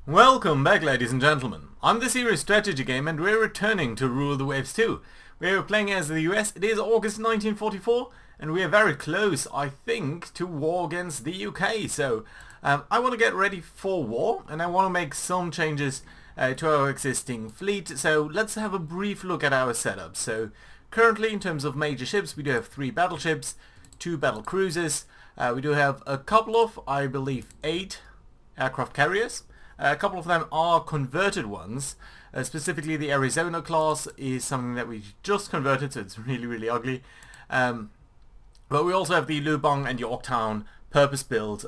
Welcome back, ladies and gentlemen. I'm the Serious Strategy Game and we're returning to Rule the Waves 2. We're playing as the US. It is August 1944 and we are very close, I think, to war against the UK. So I want to get ready for war and I want to make some changes to our existing fleet. So let's have a brief look at our setup. So currently, in terms of major ships, we do have 3 battleships, 2 battle cruisers. We do have a couple of, I believe, 8 aircraft carriers. A couple of them are converted ones. Specifically the Arizona class is something that we just converted, so it's really ugly. But we also have the Lubang and Yorktown purpose-built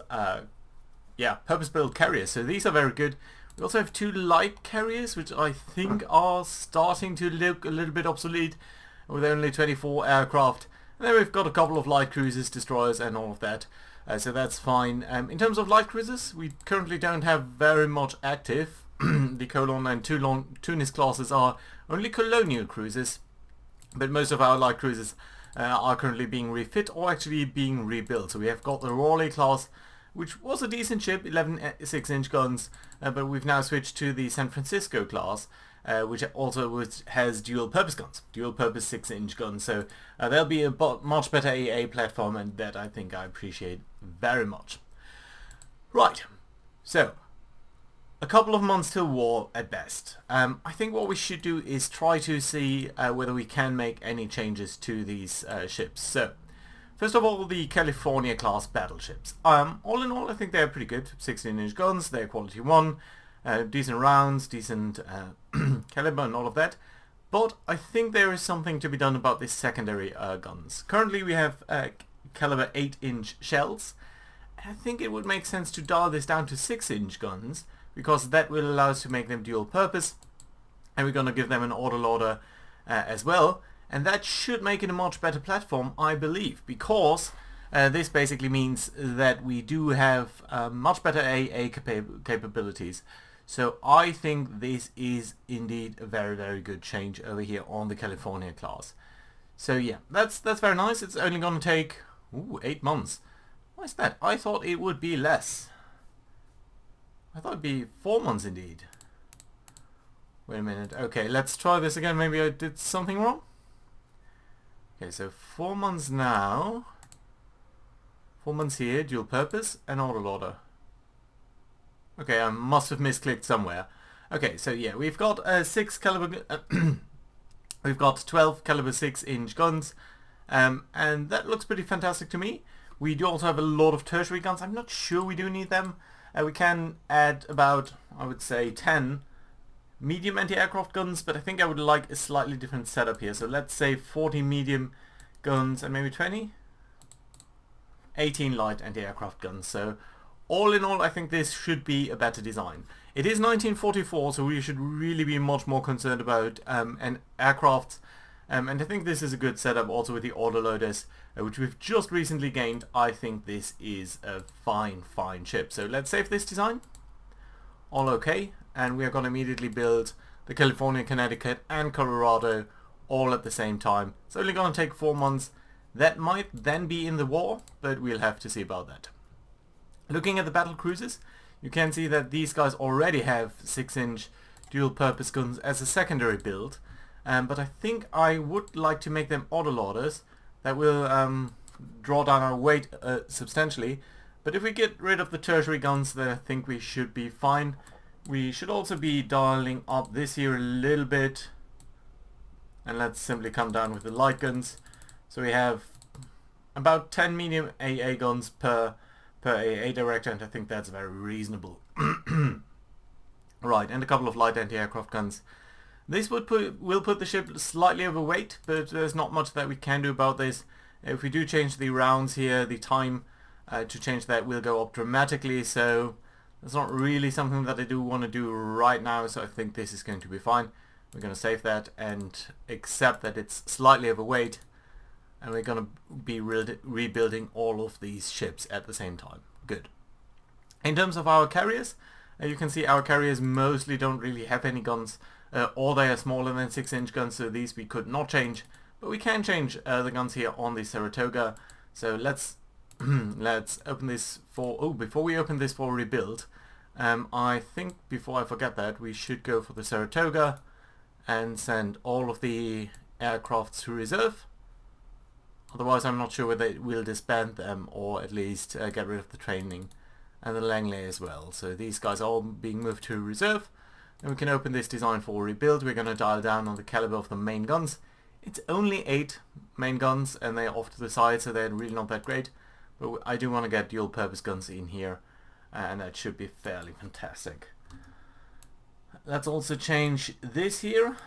carriers, so these are very good. We also have 2 light carriers, which I think are starting to look a little bit obsolete, with only 24 aircraft. And then we've got a couple of light cruisers, destroyers and all of that. So that's fine. In terms of light cruisers, we currently don't have very much active. The Colon and Tunis classes are only colonial cruisers, but most of our light cruisers are currently being refit or actually being rebuilt. So we have got the Raleigh class, which was a decent ship, 11 6-inch guns, but we've now switched to the San Francisco class, which also has dual purpose guns, dual purpose 6-inch guns. So there'll be a much better AA platform, and that I think I appreciate very much. Right, so a couple of months till war at best. I think what we should do is try to see whether we can make any changes to these ships. So first of all, the California class battleships. All in all, I think they're pretty good. 16-inch guns, they're quality 1, decent rounds, decent caliber and all of that. But I think there is something to be done about these secondary guns. Currently we have caliber 8-inch shells. I think it would make sense to dial this down to 6-inch guns, because that will allow us to make them dual purpose, and we're going to give them an autoloader as well, and that should make it a much better platform, I believe, because this basically means that we do have much better AA capabilities. So I think this is indeed a very good change over here on the California class. So yeah, that's very nice. It's only going to take 8 months. Why is that? I thought it would be less. I thought it'd be 4 months indeed. Wait a minute. Okay, let's try this again. Maybe I did something wrong. Okay, so 4 months now. 4 months here, dual purpose and autoloader. Okay, I must have misclicked somewhere. Okay, so yeah, we've got 6 caliber. We've got 12 caliber 6-inch guns, and that looks pretty fantastic to me. We do also have a lot of tertiary guns. I'm not sure we do need them. We can add about, I would say, 10 medium anti-aircraft guns, but I think I would like a slightly different setup here. So let's say 40 medium guns and maybe 18 light anti-aircraft guns. So all in all, I think this should be a better design. It is 1944, so we should really be much more concerned about aircraft. And I think this is a good setup also with the autoloaders, which we've just recently gained. I think this is a fine ship. So let's save this design. All okay. And we are going to immediately build the California, Connecticut and Colorado all at the same time. It's only going to take 4 months. That might then be in the war, but we'll have to see about that. Looking at the battle cruisers, you can see that these guys already have 6-inch dual purpose guns as a secondary build. But I think I would like to make them autoloaders. That will draw down our weight substantially. But if we get rid of the tertiary guns, then I think we should be fine. We should also be dialing up this here a little bit. And let's simply come down with the light guns. So we have about 10 medium AA guns per AA director, and I think that's very reasonable. Right, and a couple of light anti-aircraft guns. This will put the ship slightly overweight, but there's not much that we can do about this. If we do change the rounds here, the time to change that will go up dramatically, so that's not really something that I do want to do right now, so I think this is going to be fine. We're going to save that and accept that it's slightly overweight, and we're going to be rebuilding all of these ships at the same time. Good. In terms of our carriers, you can see our carriers mostly don't really have any guns. Or they are smaller than 6-inch guns, so these we could not change, but we can change the guns here on the Saratoga. So let's open this for, before we open this for rebuild, I think before I forget that, we should go for the Saratoga and send all of the aircrafts to reserve. Otherwise I'm not sure whether we'll disband them or at least get rid of the training, and the Langley as well. So these guys are all being moved to reserve, and we can open this design for rebuild. We're going to dial down on the caliber of the main guns. It's only 8 main guns and they're off to the side, so they're really not that great, but I do want to get dual purpose guns in here, and that should be fairly fantastic. Let's also change this here.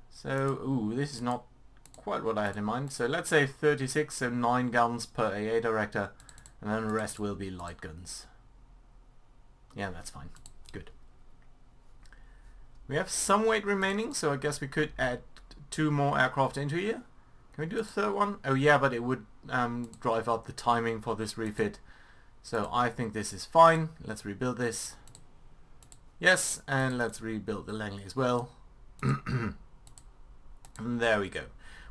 So, ooh, this is not quite what I had in mind. So let's say 36, so 9 guns per AA director, and then the rest will be light guns. Yeah, that's fine. Good. We have some weight remaining, so I guess we could add 2 more aircraft into here. Can we do a third one? Oh yeah, but it would drive up the timing for this refit. So I think this is fine. Let's rebuild this. Yes, and let's rebuild the Langley as well. And there we go.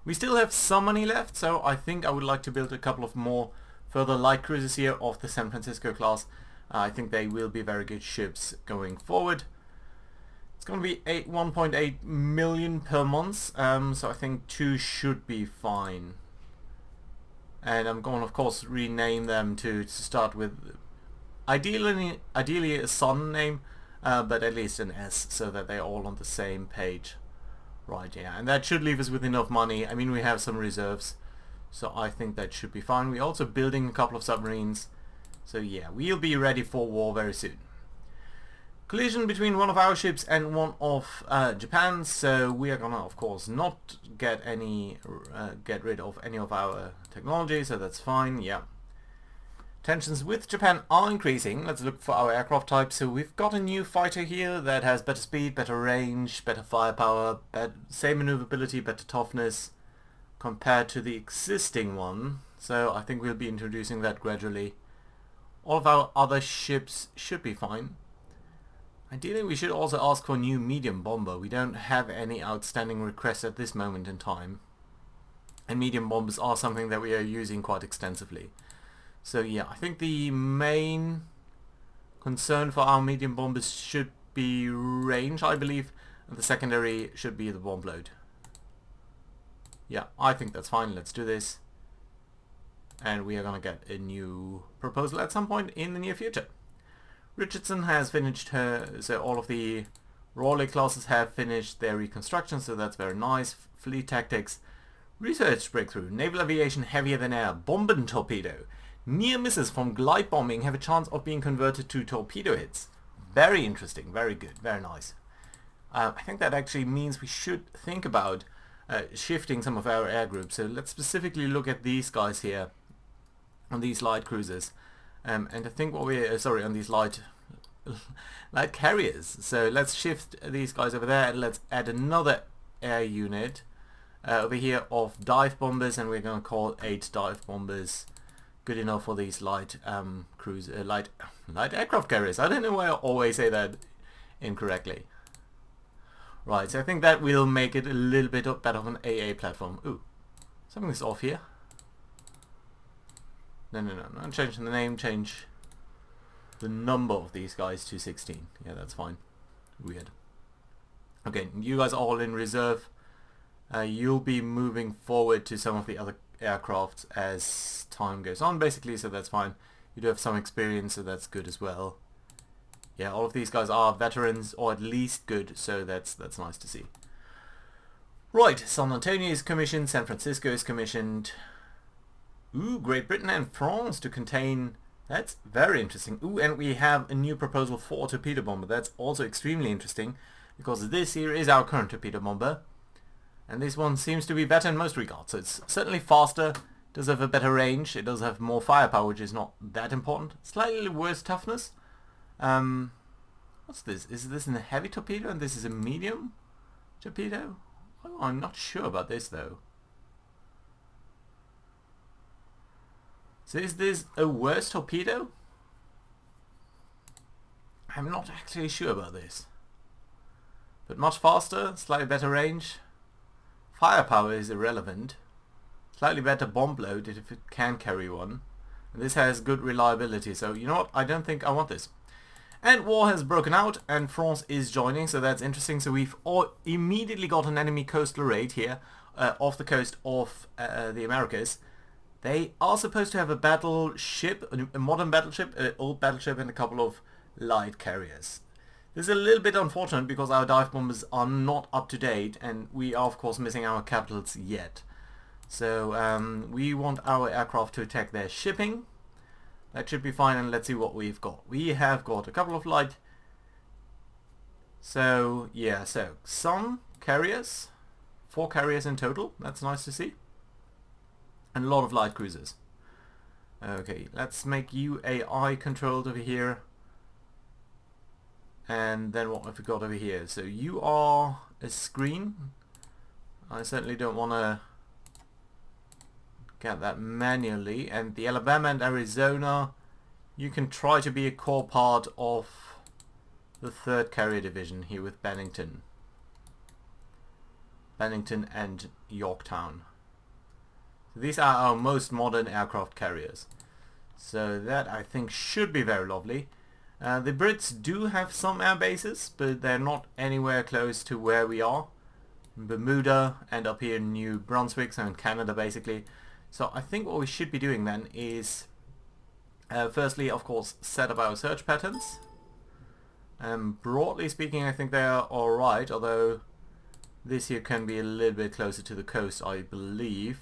We still have some money left, so I think I would like to build a couple of more further light cruisers here of the San Francisco class. I think they will be very good ships going forward. It's going to be 1.8 million per month, so I think 2 should be fine. And I'm going to, of course, rename them to start with ideally a Sun name, but at least an S, so that they're all on the same page. Right, yeah, and that should leave us with enough money. I mean, we have some reserves, so I think that should be fine. We're also building a couple of submarines, so yeah, we'll be ready for war very soon. Collision between one of our ships and one of Japan's, so we are gonna, of course, not get rid of any of our technology, so that's fine. Yeah. Tensions with Japan are increasing. Let's look for our aircraft type. So we've got a new fighter here that has better speed, better range, better firepower, same maneuverability, better toughness compared to the existing one. So I think we'll be introducing that gradually. All of our other ships should be fine. Ideally we should also ask for a new medium bomber. We don't have any outstanding requests at this moment in time. And medium bombers are something that we are using quite extensively. So yeah, I think the main concern for our medium bombers should be range, I believe, and the secondary should be the bomb load. Yeah, I think that's fine. Let's do this. And we are going to get a new proposal at some point in the near future. Richardson has finished so all of the Raleigh classes have finished their reconstruction, so that's very nice. Fleet tactics, research breakthrough, naval aviation heavier than air, bomb and torpedo. Near misses from glide bombing have a chance of being converted to torpedo hits. Very interesting, very good, very nice. I think that actually means we should think about shifting some of our air groups. So let's specifically look at these guys here on these light cruisers. And I think what we're, on these light carriers. So let's shift these guys over there and let's add another air unit over here of dive bombers, and we're going to call 8 dive bombers. Good enough for these light light aircraft carriers. I don't know why I always say that incorrectly. Right, so I think that will make it a little bit better of an AA platform. Ooh, something's off here. No, not change the name, change the number of these guys to 16. Yeah, that's fine. Weird. Okay, you guys are all in reserve. You'll be moving forward to some of the other aircraft as time goes on, basically, so that's fine. You do have some experience, so that's good as well. Yeah, all of these guys are veterans, or at least good, so that's nice to see. Right, San Antonio is commissioned, San Francisco is commissioned. Ooh, Great Britain and France to contain. That's very interesting. Ooh, and we have a new proposal for a torpedo bomber. That's also extremely interesting, because this here is our current torpedo bomber. And this one seems to be better in most regards. So it's certainly faster, does have a better range, it does have more firepower, which is not that important. Slightly worse toughness. What's this? Is this a heavy torpedo and this is a medium torpedo? Oh, I'm not sure about this though. So is this a worse torpedo? I'm not actually sure about this. But much faster, slightly better range. Firepower is irrelevant. Slightly better bomb load if it can carry one. And this has good reliability, so you know what? I don't think I want this. And war has broken out, and France is joining, so that's interesting. So we've immediately got an enemy coastal raid here off the coast of the Americas. They are supposed to have a battleship, a modern battleship, an old battleship, and a couple of light carriers. This is a little bit unfortunate because our dive bombers are not up to date, and we are of course missing our capitals yet. So we want our aircraft to attack their shipping. That should be fine, and let's see what we've got. We have got a couple of light... So, yeah, so some carriers. 4 carriers in total. That's nice to see. And a lot of light cruisers. Okay, let's make you AI controlled over here. And then what have we got over here? So you are a screen. I certainly don't want to get that manually. And the Alabama and Arizona, you can try to be a core part of the 3rd carrier division here with Bennington and Yorktown. So these are our most modern aircraft carriers, so that I think should be very lovely. The Brits do have some air bases, but they're not anywhere close to where we are. Bermuda and up here in New Brunswick, so in Canada basically. So I think what we should be doing then is firstly, of course, set up our search patterns. Broadly speaking, I think they are alright, although this here can be a little bit closer to the coast, I believe.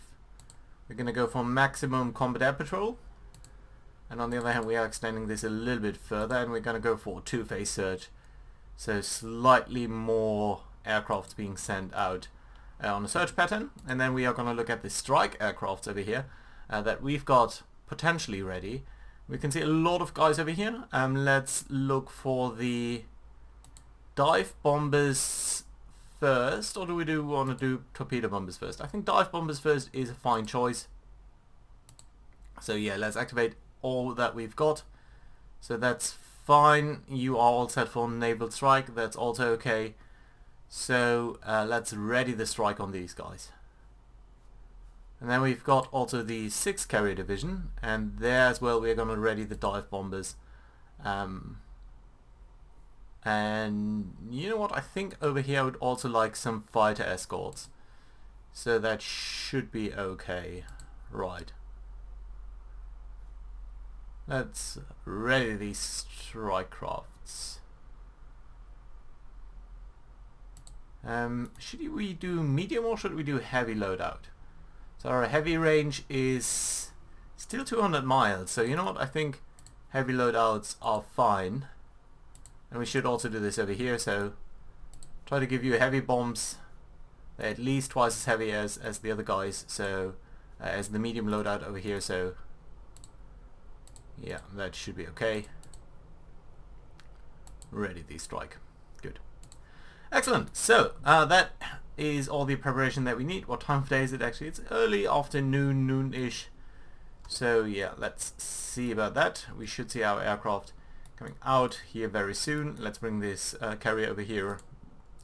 We're going to go for maximum combat air patrol. And on the other hand, we are extending this a little bit further, and we're going to go for a 2-phase search. So slightly more aircraft being sent out on a search pattern. And then we are going to look at the strike aircraft over here that we've got potentially ready. We can see a lot of guys over here. Let's look for the dive bombers first, or do we want to do torpedo bombers first? I think dive bombers first is a fine choice. So yeah, let's activate all that we've got. So that's fine. You are all set for naval strike. That's also okay. So let's ready the strike on these guys. And then we've got also the 6th carrier division, and there as well we're going to ready the dive bombers. And you know what, I think over here I would also like some fighter escorts. So that should be okay. Right. Let's ready these strike crafts. Should we do medium or should we do heavy loadout? So our heavy range is still 200 miles. So you know what, I think heavy loadouts are fine. And we should also do this over here, so try to give you heavy bombs. They're at least twice as heavy as the other guys, so as the medium loadout over here, so yeah, that should be okay. Ready the strike. Good. Excellent. So that is all the preparation that we need. What time of day is it actually? It's early afternoon, noon-ish. So yeah, let's see about that. We should see our aircraft coming out here very soon. Let's bring this carrier over here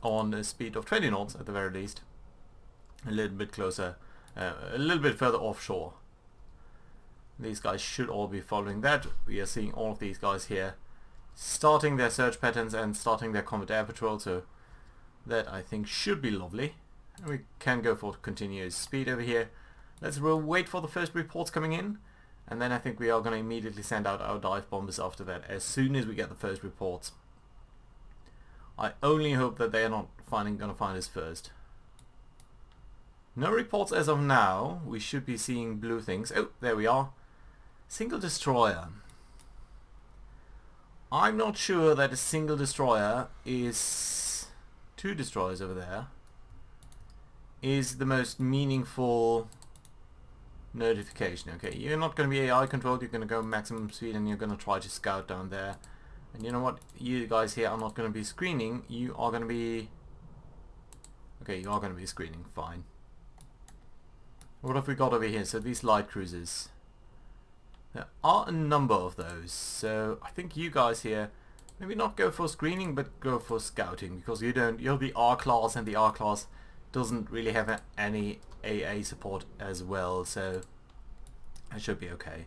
on a speed of 20 knots at the very least. A little bit closer, a little bit further offshore. These guys should all be following that. We are seeing all of these guys here starting their search patterns and starting their combat air patrol, so that I think should be lovely. And we can go for continuous speed over here. Let's wait for the first reports coming in, and then I think we are going to immediately send out our dive bombers after that as soon as we get the first reports. I only hope that they are not going to find us first. No reports as of now. We should be seeing blue things. Oh, there we are. Single destroyer. I'm not sure that a single destroyer is... 2 destroyers over there is the most meaningful notification. Okay, you're not going to be AI controlled, you're going to go maximum speed and you're going to try to scout down there. And you know what, you guys here are not going to be screening, you are going to be... Okay, you are going to be screening, fine. What have we got over here? So these light cruisers. There are a number of those, so I think you guys here maybe not go for screening but go for scouting, because you're the R class and the R class doesn't really have any AA support as well, so that should be okay.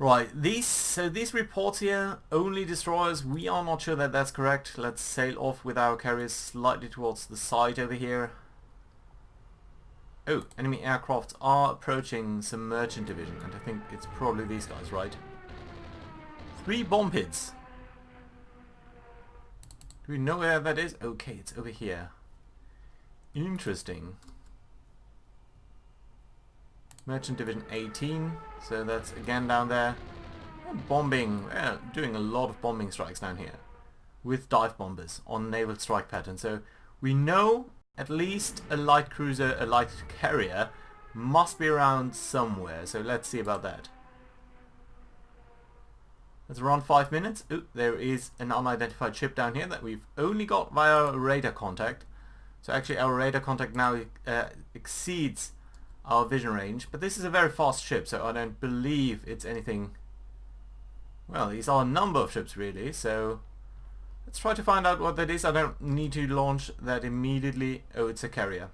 Right, these reports here, only destroyers, we are not sure that that's correct. Let's sail off with our carriers slightly towards the side over here. Oh, enemy aircraft are approaching some merchant division, and I think it's probably these guys, right? 3 bomb hits. Do we know where that is? Okay, it's over here. Interesting. Merchant Division 18, so that's again down there. Bombing, doing a lot of bombing strikes down here with dive bombers on naval strike pattern. So we know at least a light cruiser, a light carrier must be around somewhere. So let's see about that. That's around 5 minutes. Ooh, there is an unidentified ship down here that we've only got via radar contact. So actually our radar contact now exceeds our vision range, but this is a very fast ship, so I don't believe it's anything. Well, these are a number of ships really, so let's try to find out what that is. I don't need to launch that immediately. Oh, it's a carrier.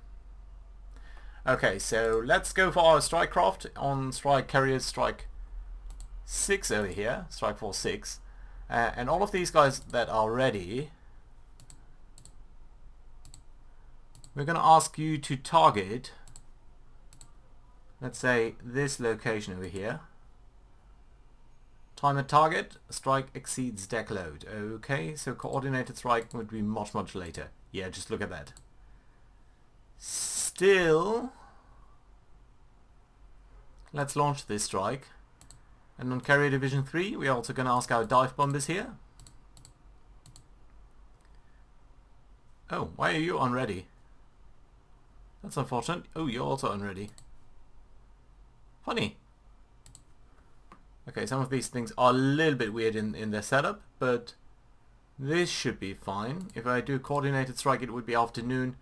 Okay, so let's go for our strike craft on strike carriers, strike 6 over here, strike force 6, and all of these guys that are ready, we're going to ask you to target, let's say, this location over here. Time at target, strike exceeds deck load. Okay, so coordinated strike would be much later. Yeah, just look at that. Still, let's launch this strike. And on Carrier Division 3, we're also going to ask our dive bombers here. Oh, why are you unready? That's unfortunate. Oh, you're also unready. Funny. Okay, some of these things are a little bit weird in their setup, but this should be fine. If I do coordinated strike, it would be afternoon.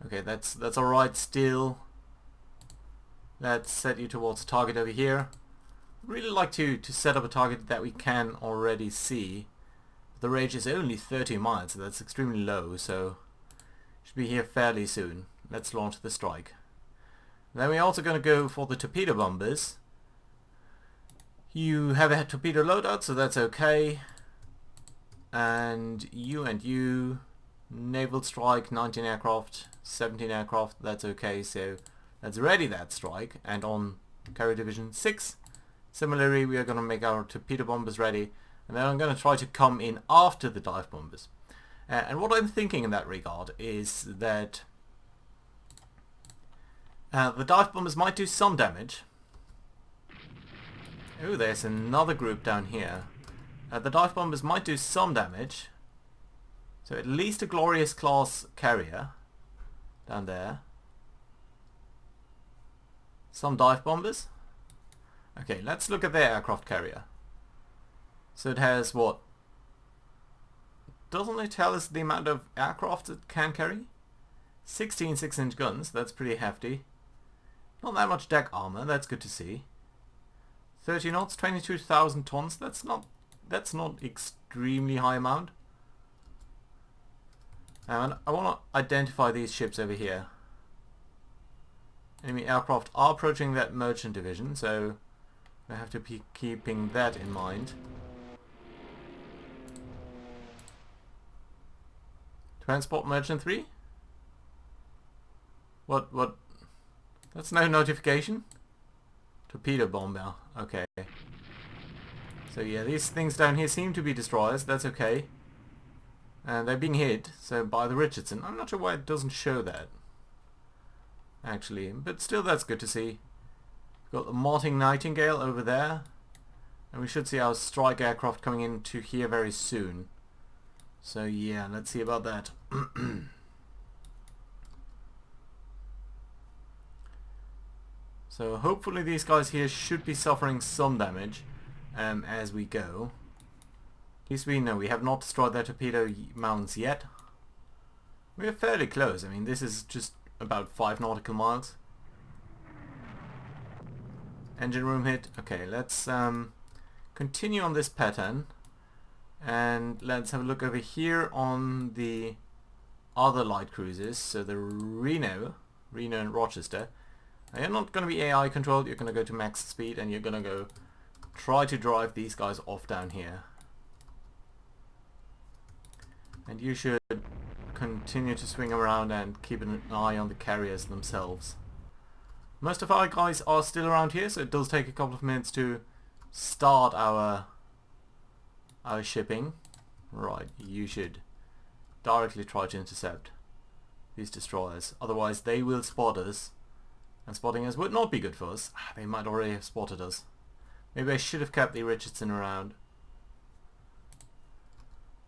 Okay, that's alright still. Let's set you towards a target over here. Really like to set up a target that we can already see. The range is only 30 miles, so that's extremely low, so should be here fairly soon. Let's launch the strike. Then we're also going to go for the torpedo bombers. You have a torpedo loadout, so that's okay. And you, naval strike, 19 aircraft, 17 aircraft, that's okay. So let's ready that strike. And on Carrier Division 6, similarly, we are going to make our torpedo bombers ready. And then I'm going to try to come in after the dive bombers. And what I'm thinking in that regard is that the dive bombers might do some damage. Oh, there's another group down here. The dive bombers might do some damage. So at least a Glorious class carrier down there. Some dive bombers. Okay, let's look at their aircraft carrier. So it has what? Doesn't it tell us the amount of aircraft it can carry? 16 6-inch guns, that's pretty hefty. Not that much deck armor, that's good to see. 30 knots, 22,000 tons, that's not extremely high amount. And I want to identify these ships over here. Enemy aircraft are approaching that merchant division, so I have to be keeping that in mind. Transport merchant 3? What? That's no notification? Torpedo bomber, okay. So yeah, these things down here seem to be destroyers, that's okay. And they're being hit, so by the Richardson. I'm not sure why it doesn't show that, actually, but still that's good to see. We've got the Martin Nightingale over there, and we should see our strike aircraft coming into here very soon. So yeah, let's see about that. So hopefully these guys here should be suffering some damage as we go. At least we know we have not destroyed their torpedo mounts yet. We're fairly close. I mean, this is just about 5 nautical miles. Engine room hit. Okay, let's continue on this pattern. And let's have a look over here on the other light cruisers. So the Reno and Rochester. Now, you're not going to be AI controlled, you're going to go to max speed and you're going to go try to drive these guys off down here. And you should continue to swing around and keep an eye on the carriers themselves. Most of our guys are still around here, so it does take a couple of minutes to start our shipping. Right, you should directly try to intercept these destroyers, otherwise they will spot us, and spotting us would not be good for us. They might already have spotted us. Maybe I should have kept the Richardson around.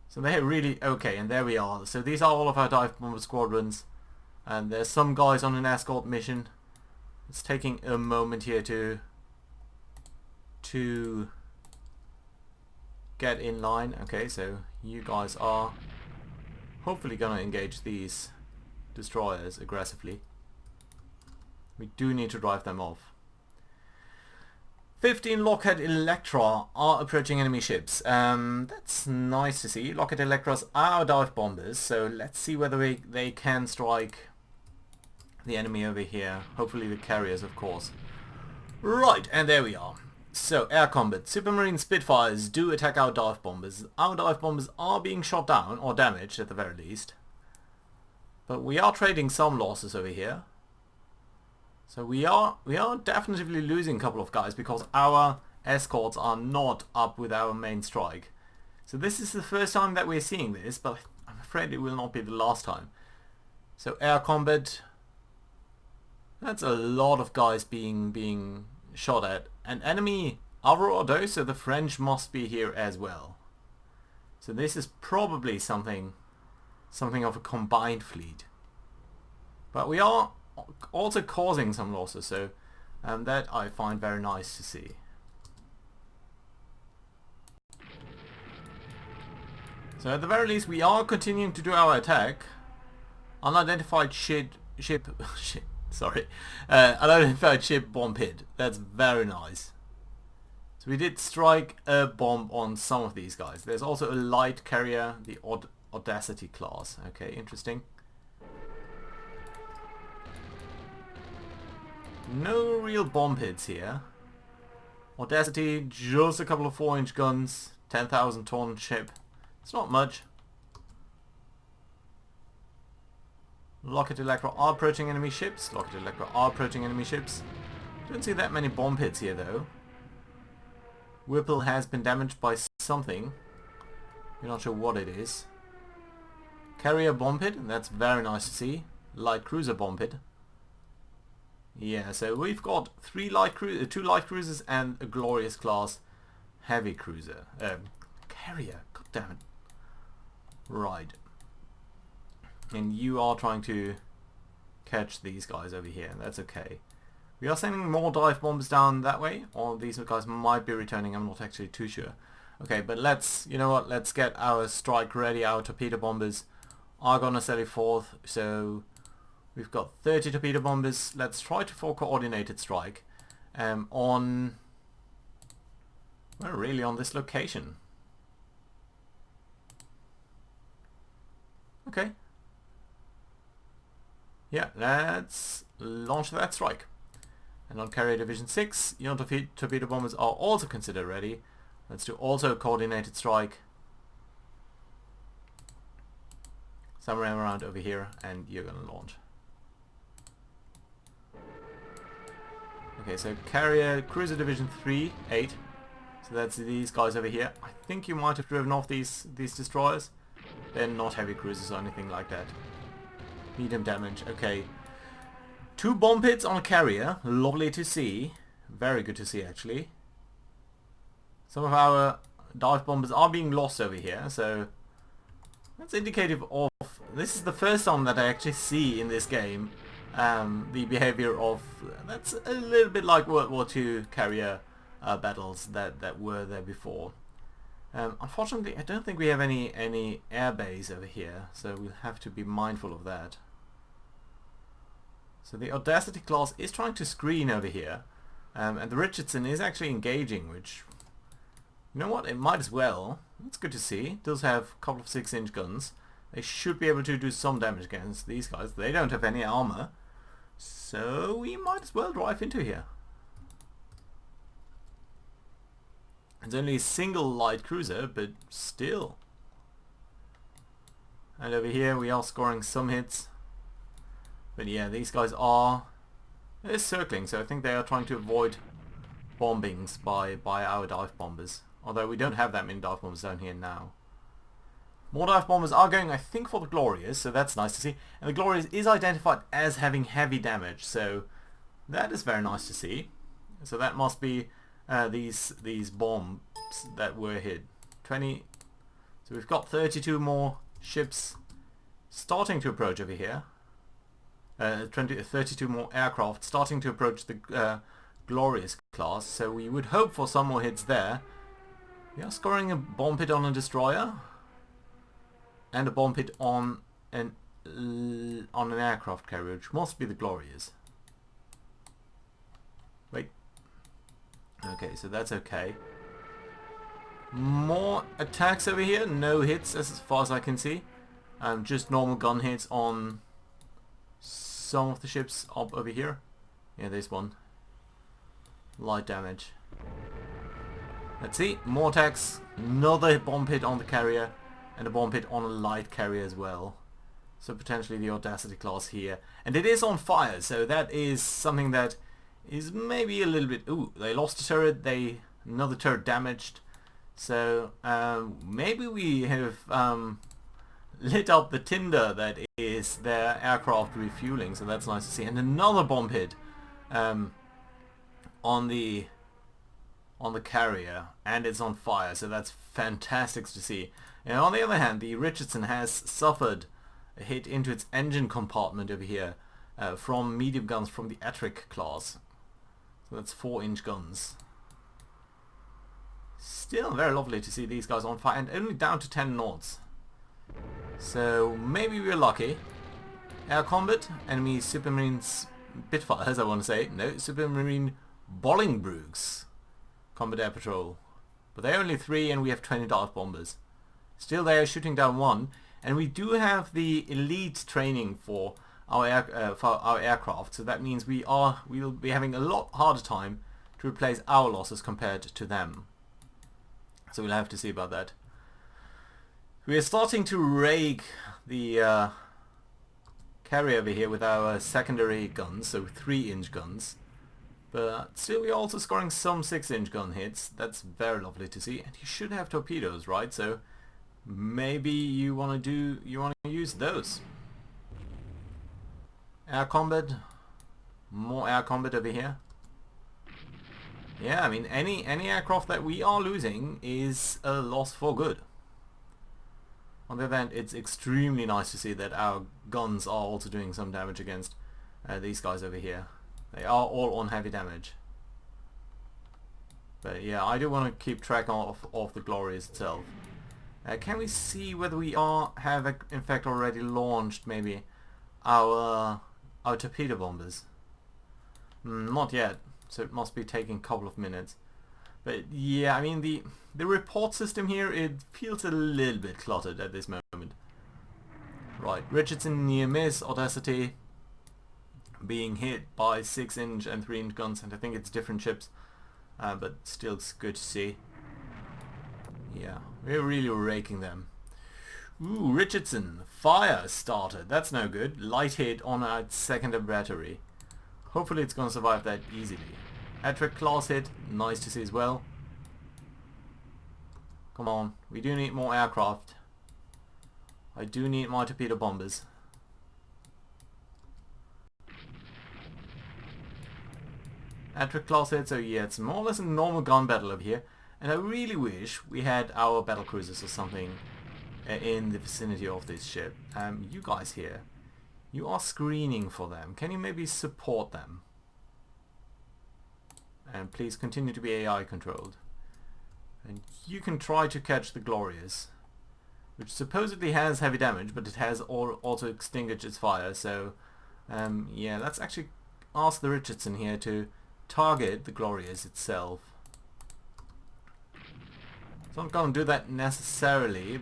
So they're really okay, and there we are. So these are all of our dive bomber squadrons, and there's some guys on an escort mission. It's taking a moment here to get in line. Okay, so you guys are hopefully gonna engage these destroyers aggressively. We do need to drive them off. 15 Lockheed Electra are approaching enemy ships. That's nice to see. Lockheed Electras are our dive bombers, so let's see whether they can strike the enemy over here. Hopefully the carriers, of course. Right, and there we are. So, air combat. Supermarine Spitfires do attack our dive bombers. Our dive bombers are being shot down, or damaged at the very least. But we are trading some losses over here. So we are definitely losing a couple of guys because our escorts are not up with our main strike. So this is the first time that we're seeing this, but I'm afraid it will not be the last time. So air combat, that's a lot of guys being shot at. And enemy Avro, so the French must be here as well. So this is probably something of a combined fleet. But we are also causing some losses, so that I find very nice to see. So at the very least we are continuing to do our attack. Unidentified unidentified ship bomb hit. That's very nice. So we did strike a bomb on some of these guys. There's also a light carrier, the Audacity class. Okay, interesting. No real bomb hits here. Audacity, just a couple of 4-inch guns, 10,000 ton ship. It's not much. Lockheed Electra are approaching enemy ships. Lockheed Electra are approaching enemy ships. Don't see that many bomb hits here though. Whipple has been damaged by something. We're not sure what it is. Carrier bomb hit, that's very nice to see. Light cruiser bomb hit. Yeah, so we've got two light cruisers and a glorious class heavy cruiser. Carrier, god damn it. Right. And you are trying to catch these guys over here. That's okay. We are sending more dive bombers down that way, or these guys might be returning. I'm not actually too sure. Okay, but let's, you know what, let's get our strike ready. Our torpedo bombers are gonna set it forth. So we've got 30 torpedo bombers. Let's try to for coordinated strike on, well, really on this location. Okay. Yeah, let's launch that strike. And on Carrier Division 6, your torpedo bombers are also considered ready. Let's do also a coordinated strike. Somewhere around over here, and you're gonna launch. Okay, so Carrier Cruiser Division 3, 8. So that's these guys over here. I think you might have driven off these destroyers. They're not heavy cruisers or anything like that. Medium damage, okay. 2 bomb hits on a carrier, lovely to see. Very good to see actually. Some of our dive bombers are being lost over here, so that's indicative of, this is the first time that I actually see in this game the behavior of, that's a little bit like World War II carrier battles that were there before. Unfortunately, I don't think we have any air base over here, so we'll have to be mindful of that. So the Audacity class is trying to screen over here, and the Richardson is actually engaging, which, you know what, it might as well. It's good to see. It does have a couple of 6-inch guns. They should be able to do some damage against these guys. They don't have any armor, so we might as well drive into here. It's only a single light cruiser, but still. And over here we are scoring some hits. But yeah, these guys they're circling, so I think they are trying to avoid bombings by our dive bombers. Although we don't have that many dive bombers down here now. More dive bombers are going, I think, for the Glorious, so that's nice to see. And the Glorious is identified as having heavy damage, so that is very nice to see. So that must be these bombs that were hit. 20. So we've got 32 more ships starting to approach over here. 32 more aircraft starting to approach the Glorious class. So we would hope for some more hits there. We are scoring a bomb hit on a destroyer and a bomb hit on an aircraft carrier, which must be the Glorious. Wait. Okay, so that's okay. More attacks over here. No hits as far as I can see. Just normal gun hits on some of the ships up over here. Yeah, there's one. Light damage. Let's see. More attacks. Another bomb hit on the carrier. And a bomb hit on a light carrier as well. So potentially the Audacity class here. And it is on fire, so that is something that is maybe a little bit... Ooh, they lost a turret. Another turret damaged. So maybe we have lit up the tinder that is their aircraft refueling. So that's nice to see. And another bomb hit on the carrier, and it's on fire. So that's fantastic to see. And on the other hand, the Richardson has suffered a hit into its engine compartment over here from medium guns from the Ettrick class. So that's 4-inch guns. Still very lovely to see these guys on fire, and only down to 10 knots. So maybe we're lucky. Air combat, enemy Supermarine Spitfires, I want to say. No, Supermarine Bolingbrookes. Combat air patrol. But they're only 3 and we have 20 dive bombers. Still they are shooting down 1, and we do have the elite training for our aircraft, so that means we'll be having a lot harder time to replace our losses compared to them. So we'll have to see about that. We are starting to rake the carrier over here with our secondary guns, so 3-inch guns. But still we're also scoring some 6-inch gun hits. That's very lovely to see. And you should have torpedoes, right? So maybe you want to use those. Air combat. More air combat over here. Yeah, I mean any aircraft that we are losing is a loss for good. On the other hand, it's extremely nice to see that our guns are also doing some damage against these guys over here. They are all on heavy damage. But yeah, I do want to keep track of the Glorious itself. Can we see whether we have in fact already launched maybe our torpedo bombers? Not yet, so it must be taking a couple of minutes. But yeah, I mean the report system here, it feels a little bit cluttered at this moment. Right, Richardson near miss, Audacity being hit by 6-inch and 3-inch guns, and I think it's different ships, but still it's good to see. Yeah, we're really raking them. Ooh, Richardson, fire started. That's no good. Light hit on our secondary battery. Hopefully it's going to survive that easily. Ettrick class hit, nice to see as well. Come on, we do need more aircraft. I do need my torpedo bombers. Ettrick class hit, so yeah, it's more or less a normal gun battle over here. And I really wish we had our battle cruisers or something in the vicinity of this ship. You guys here, you are screening for them. Can you maybe support them? And please continue to be AI controlled. And you can try to catch the Glorious, which supposedly has heavy damage, but it has also extinguished its fire. So yeah, let's actually ask the Richardson here to target the Glorious itself. So I'm not going to do that necessarily.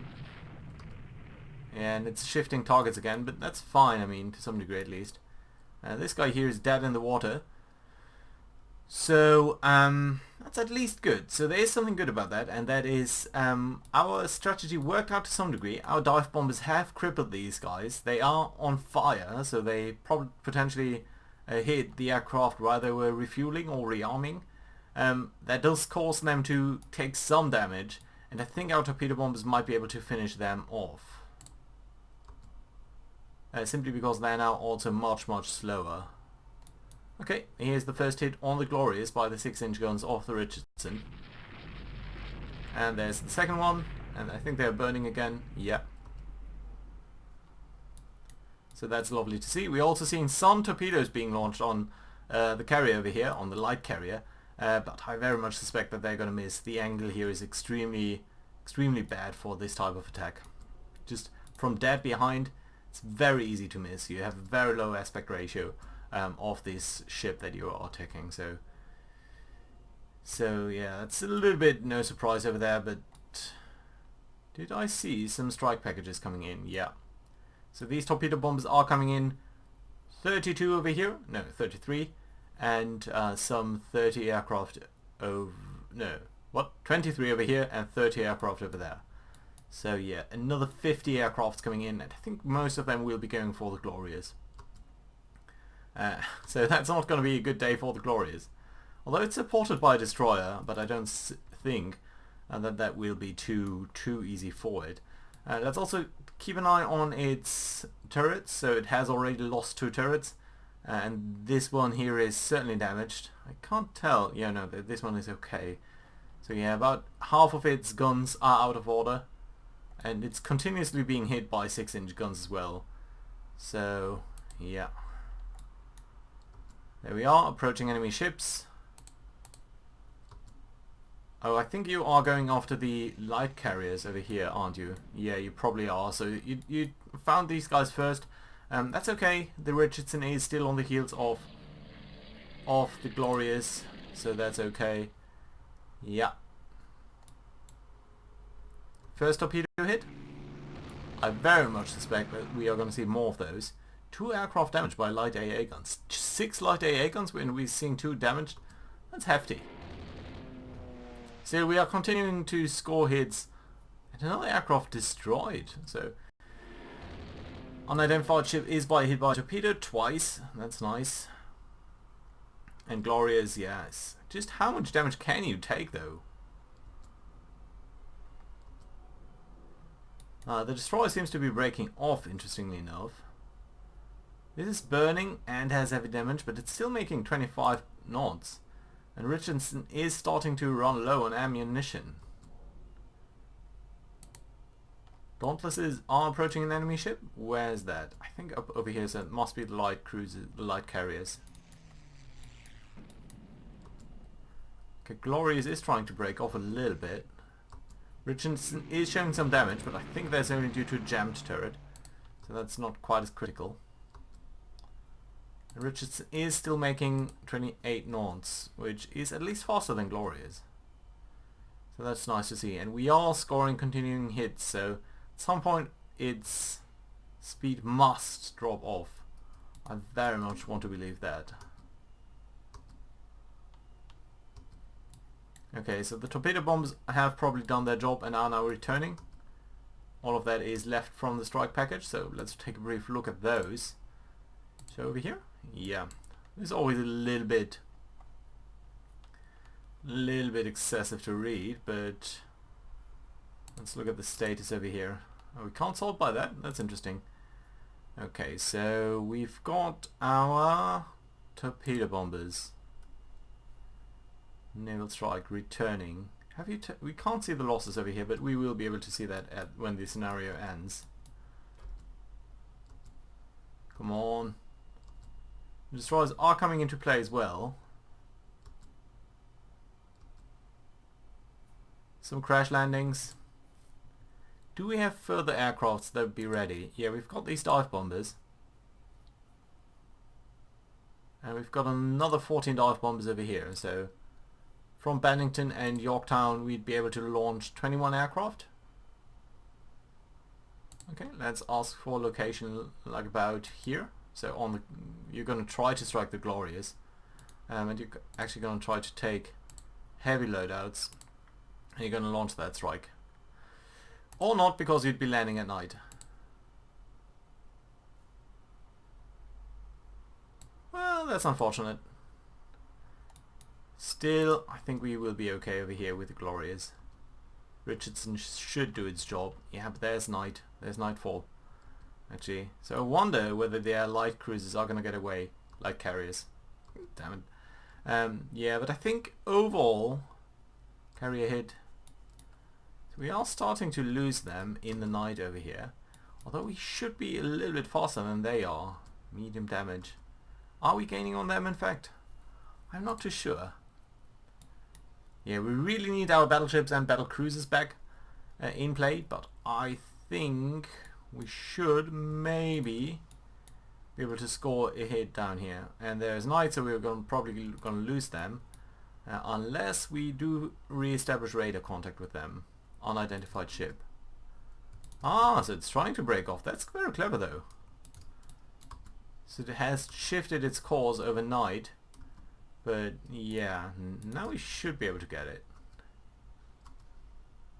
And it's shifting targets again, but that's fine, I mean, to some degree at least. This guy here is dead in the water. So, That's at least good. So there is something good about that, and that is our strategy worked out to some degree. Our dive bombers have crippled these guys. They are on fire, so they probably potentially hit the aircraft while they were refueling or rearming. That does cause them to take some damage, and I think our torpedo bombers might be able to finish them off. Simply because they're now also much slower. Okay, here's the first hit on the Glorious by the 6-inch guns of the Richardson. And there's the second one, and I think they're burning again. Yeah. So that's lovely to see. We're also seeing some torpedoes being launched on the carrier over here, on the light carrier. But I very much suspect that they're going to miss. The angle here is extremely bad for this type of attack. Just from dead behind, it's very easy to miss. You have a very low aspect ratio of this ship that you are taking. So yeah, it's a little bit no surprise over there, but did I see some strike packages coming in? Yeah. So these torpedo bombers are coming in. 32 over here, no, 33, and some 30 aircraft over, no, what, 23 over here and 30 aircraft over there. So yeah, another 50 aircrafts coming in, and I think most of them will be going for the Glorious. So that's not going to be a good day for the Glorious. Although it's supported by a destroyer, but I don't think that will be too easy for it. Let's also keep an eye on its turrets. So it has already lost 2 turrets, and this one here is certainly damaged. I can't tell. Yeah, no, this one is okay. So yeah, about half of its guns are out of order, and it's continuously being hit by 6-inch guns as well. So yeah. There we are, approaching enemy ships. Oh, I think you are going after the light carriers over here, aren't you? Yeah, you probably are. So you found these guys first. That's okay. The Richardson is still on the heels of the Glorious, so that's okay. Yeah. First torpedo hit. I very much suspect that we are going to see more of those. 2 aircraft damaged by light AA guns. 6 light AA guns when we're seeing 2 damaged. That's hefty. So we are continuing to score hits, and another aircraft destroyed. So unidentified ship is hit by a torpedo twice. That's nice. And Glorious, yes. Just how much damage can you take though? The destroyer seems to be breaking off, interestingly enough. This is burning and has heavy damage, but it's still making 25 knots. And Richardson is starting to run low on ammunition. Dauntlesses are approaching an enemy ship. Where's that? I think up over here, so it must be the light cruisers, the light carriers. Okay, Glorious is trying to break off a little bit. Richardson is showing some damage, but I think that's only due to a jammed turret. So that's not quite as critical. Richardson is still making 28 knots, which is at least faster than Glorious. So that's nice to see. And we are scoring continuing hits, so at some point its speed must drop off. I very much want to believe that. Okay, so the torpedo bombs have probably done their job and are now returning. All of that is left from the strike package, so let's take a brief look at those. So over here, yeah, it's always a little bit excessive to read, but let's look at the status over here. Oh, we can't sort by that. That's interesting. Okay, so we've got our torpedo bombers. Naval strike returning. Have you? We can't see the losses over here, but we will be able to see that when the scenario ends. Come on. The destroyers are coming into play as well. Some crash landings. Do we have further aircrafts that would be ready? Yeah, we've got these dive bombers. And we've got another 14 dive bombers over here. So from Bennington and Yorktown we'd be able to launch 21 aircraft. Okay, let's ask for location like about here. So on the, you're going to try to strike the Glorious, and you're actually going to try to take heavy loadouts, and you're going to launch that strike. Or not, because you'd be landing at night. Well, that's unfortunate. Still, I think we will be okay over here with the Glorious. Richardson should do its job. Yeah, but there's night. There's nightfall, actually. So I wonder whether their light cruisers are going to get away. Light carriers. Damn it. Yeah, but I think overall, carrier hit. So we are starting to lose them in the night over here. Although we should be a little bit faster than they are. Medium damage. Are we gaining on them, in fact? I'm not too sure. Yeah, we really need our battleships and battle cruisers back in play, but I think we should maybe be able to score a hit down here. And there's night, so we're probably going to lose them unless we do re-establish radar contact with them. Unidentified ship. Ah, so it's trying to break off. That's very clever, though. So it has shifted its course overnight. But yeah, now we should be able to get it.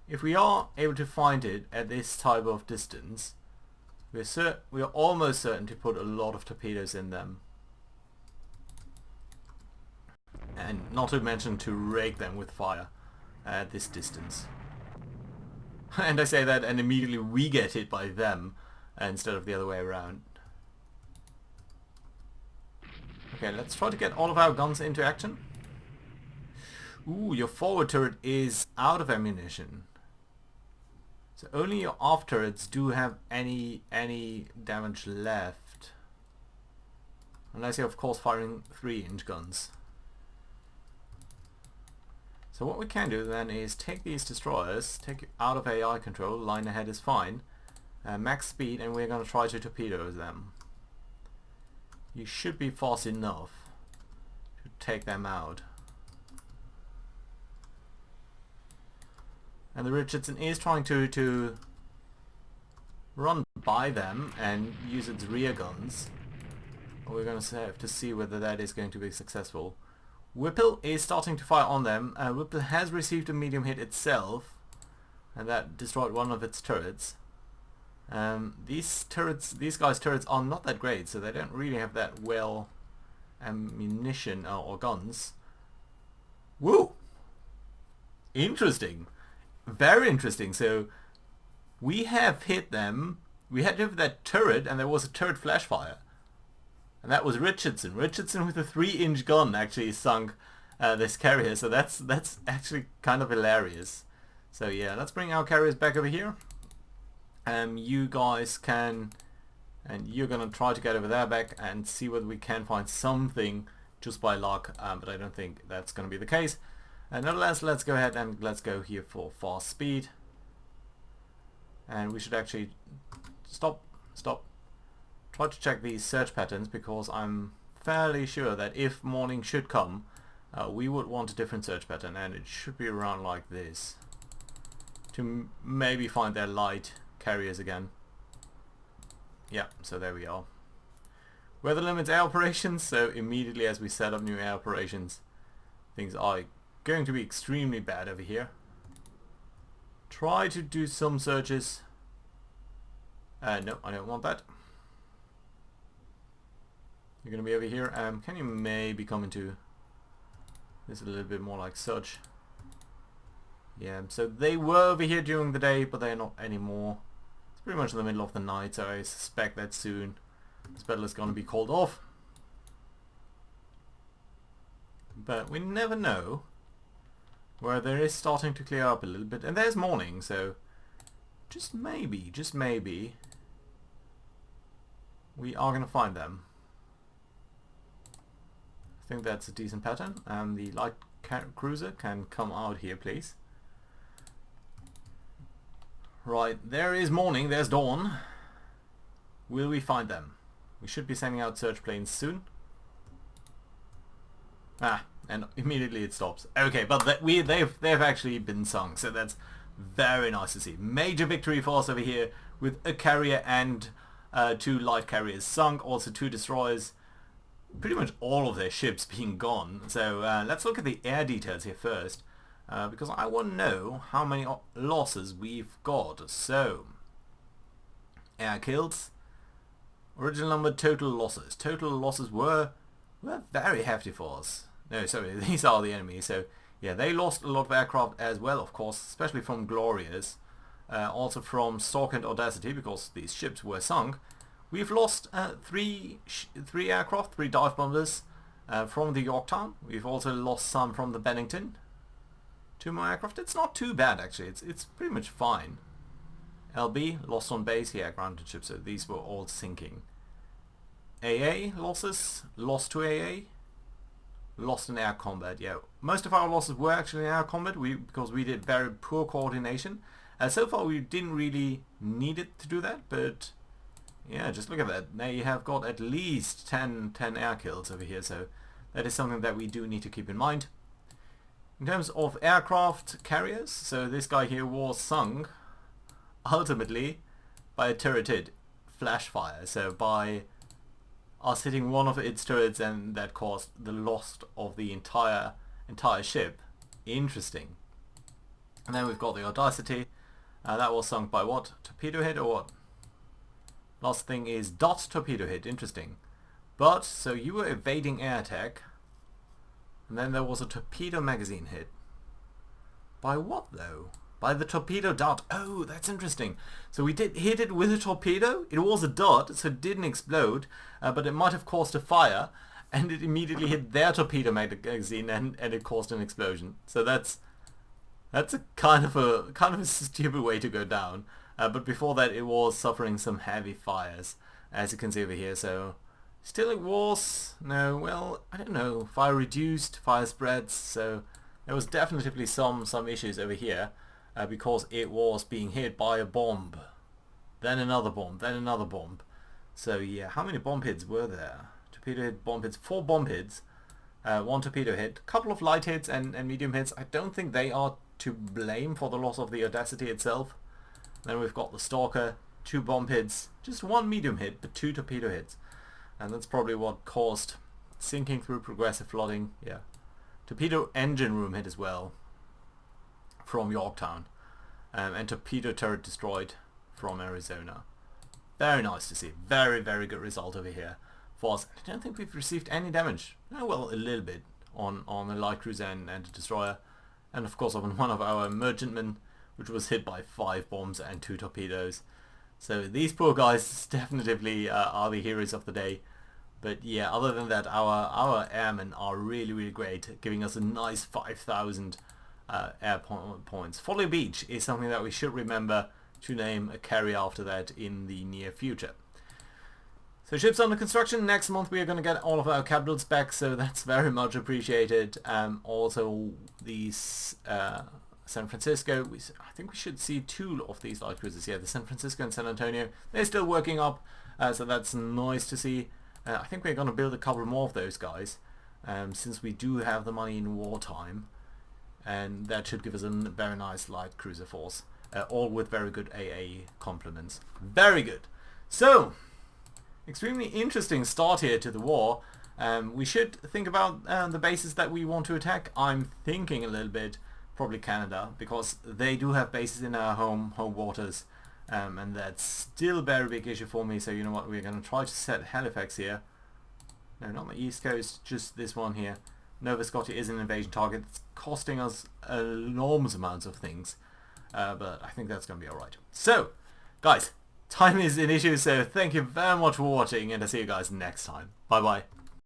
If we are able to find it at this type of distance, we are almost certain to put a lot of torpedoes in them. And not to mention to rake them with fire at this distance. And I say that and immediately we get hit by them instead of the other way around. Okay, let's try to get all of our guns into action. Ooh, your forward turret is out of ammunition. So only your aft turrets do have any damage left. Unless you're of course firing 3-inch guns. So what we can do then is take these destroyers, take it out of AI control, line ahead is fine, max speed, and we're going to try to torpedo them. You should be fast enough to take them out. And the Richardson is trying to run by them and use its rear guns. We're going to have to see whether that is going to be successful. Whipple is starting to fire on them. Whipple has received a medium hit itself, and that destroyed one of its turrets. These guys' turrets are not that great, so they don't really have that well ammunition or guns. Woo! Interesting. Very interesting. So we have hit them. We had hit that turret, and there was a turret flash fire. And that was Richardson. Richardson with a 3-inch gun actually sunk this carrier, so that's actually kind of hilarious. So yeah, let's bring our carriers back over here. You guys can, and you're gonna try to get over there back and see whether we can find something just by luck, but I don't think that's gonna be the case. Nevertheless, let's go ahead and let's go here for fast speed. And we should actually stop. Try to check these search patterns, because I'm fairly sure that if morning should come, we would want a different search pattern, and it should be around like this to maybe find their light carriers again. Yeah, so there we are. Weather limits air operations, so immediately as we set up new air operations, things are going to be extremely bad over here. Try to do some searches. No, I don't want that. You're going to be over here. Can you maybe come into this a little bit more like such? Yeah, so they were over here during the day, but they're not anymore. It's pretty much in the middle of the night, so I suspect that soon this battle is going to be called off. But we never know. Weather is starting to clear up a little bit, and there's morning, so just maybe we are going to find them. I think that's a decent pattern. The light cruiser can come out here, please. Right, there is morning, there's dawn. Will we find them? We should be sending out search planes soon. Ah, and immediately it stops. Okay, but they've actually been sunk, so that's very nice to see. Major victory for us over here with a carrier and 2 light carriers sunk, also 2 destroyers. Pretty much all of their ships being gone. So let's look at the air details here first. because I want to know how many losses we've got. So, air kills, original number, total losses. Total losses were very hefty for us. No, sorry, these are the enemies. So, yeah, they lost a lot of aircraft as well, of course, especially from Glorious. Also from Stork and Audacity, because these ships were sunk. We've lost three aircraft, 3 dive bombers from the Yorktown. We've also lost some from the Bennington. 2 more aircraft. It's not too bad actually. It's pretty much fine. LB lost on base. Yeah, grounded ships. So these were all sinking. AA losses. Lost to AA. Lost in air combat. Yeah, most of our losses were actually in air combat. Because we did very poor coordination. So far we didn't really need it to do that, but yeah, just look at that. Now you have got at least 10 air kills over here, so that is something that we do need to keep in mind. In terms of aircraft carriers, so this guy here was sunk ultimately by a turreted flash fire, so by us hitting one of its turrets, and that caused the loss of the entire ship. Interesting. And then we've got the Audacity. That was sunk by what? Torpedo hit or what? Last thing is dot torpedo hit. Interesting. But, so you were evading air attack. And then there was a torpedo magazine hit. By what though? By the torpedo dot. Oh, that's interesting. So we did hit it with a torpedo. It was a dot, so it didn't explode. But it might have caused a fire. And it immediately hit their torpedo magazine and it caused an explosion. So that's a kind of a stupid way to go down. But before that it was suffering some heavy fires, as you can see over here. So still it was, no, well, I don't know, fire reduced, fire spreads. So there was definitely some issues over here because it was being hit by a bomb, then another bomb, then another bomb. So yeah, how many bomb hits were there? Torpedo hit, bomb hits, 4 bomb hits, 1 torpedo hit, couple of light hits and medium hits. I don't think they are to blame for the loss of the Audacity itself. Then we've got the Stalker, 2 bomb hits, just 1 medium hit, but 2 torpedo hits. And that's probably what caused sinking through progressive flooding. Yeah. Torpedo engine room hit as well from Yorktown. And torpedo turret destroyed from Arizona. Very nice to see. Very, very good result over here for us. I don't think we've received any damage. Oh, well, a little bit on the light cruiser and the destroyer. And of course on one of our merchantmen, which was hit by 5 bombs and 2 torpedoes. So these poor guys definitely are the heroes of the day. But yeah, other than that, our airmen are really, really great, giving us a nice 5,000 air points. Folly Beach is something that we should remember to name a carrier after that in the near future. So ships under construction. Next month we are going to get all of our capitals back, so that's very much appreciated. Also these San Francisco, I think we should see 2 of these light cruisers here. The San Francisco and San Antonio, they're still working up, so that's nice to see. I think we're going to build a couple more of those guys, since we do have the money in wartime, and that should give us a very nice light cruiser force, all with very good AA complements. Very good. So extremely interesting start here to the war. We should think about the bases that we want to attack. I'm thinking a little bit probably Canada, because they do have bases in our home waters, and that's still a very big issue for me. So you know what, we're going to try to set Halifax here. No, not the east coast, just this one here. Nova Scotia is an invasion target. It's costing us enormous amounts of things, but I think that's going to be alright. So guys, time is an issue, so thank you very much for watching, and I'll see you guys next time. Bye bye.